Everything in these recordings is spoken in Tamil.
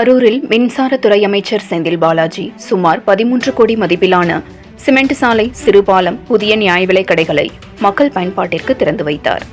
கரூரில் மின்சாரத்துறை அமைச்சர் செந்தில் பாலாஜி சுமார் 13 கோடி மதிப்பிலான சிமெண்ட் சாலை, சிறுபாலம், புதிய நியாய விலைக் கடைகளை மக்கள் பயன்பாட்டிற்கு திறந்து வைத்தார்.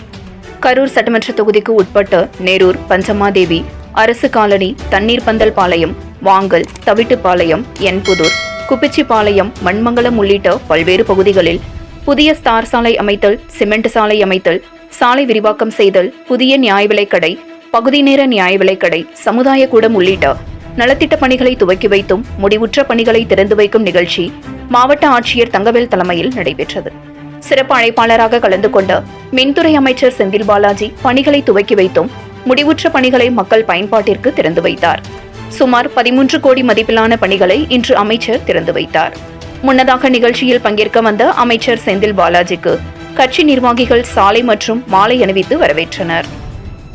கரூர் சட்டமன்ற தொகுதிக்கு உட்பட்ட நேரூர், பஞ்சமாதேவி, அரசு காலனி, தண்ணீர் பந்தல் பாளையம், வாங்கல், தவிட்டுப்பாளையம், என்புதூர், குப்பிச்சிப்பாளையம், மண்மங்கலம் உள்ளிட்ட பல்வேறு பகுதிகளில் புதிய ஸ்டார் சாலை அமைத்தல், சிமெண்ட் சாலை அமைத்தல், சாலை விரிவாக்கம் செய்தல், புதிய நியாய விலைக் கடை, பகுதி நேர நியாய விலைக் கடை, சமுதாய கூடம் உள்ளிட்ட நலத்திட்ட பணிகளை துவக்கி வைத்தும் முடிவுற்ற பணிகளை திறந்து வைக்கும் நிகழ்ச்சி மாவட்ட ஆட்சியர் தங்கவேல் தலைமையில் நடைபெற்றது. சிறப்பு அழைப்பாளராக கலந்து கொண்ட மின்துறை அமைச்சர் செந்தில் பாலாஜி பணிகளை துவக்கி வைத்தும் முடிவுற்ற பணிகளை மக்கள் பயன்பாட்டிற்கு திறந்து வைத்தார். சுமார் 13 கோடி மதிப்பிலான பணிகளை இன்று அமைச்சர் திறந்து வைத்தார். முன்னதாக நிகழ்ச்சியில் பங்கேற்க வந்த அமைச்சர் செந்தில் பாலாஜிக்கு கட்சி நிர்வாகிகள் சாலை மற்றும் மாலை அணிவித்து வரவேற்றனர்.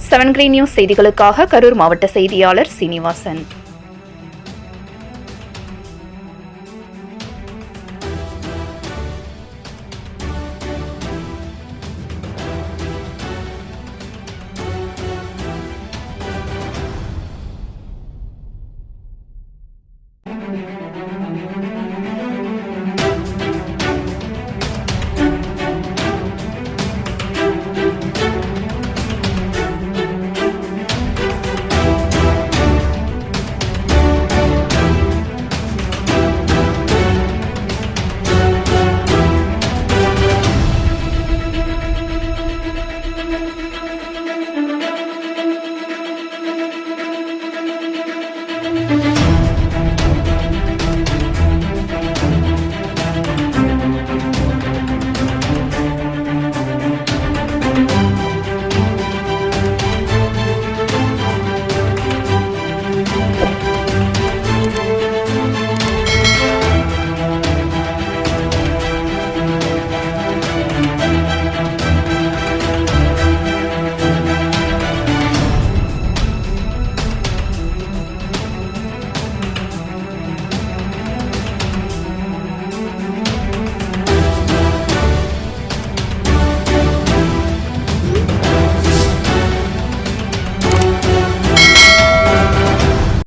7 Green News செய்திகளுக்காக கரூர் மாவட்ட செய்தியாளர் சீனிவாசன்.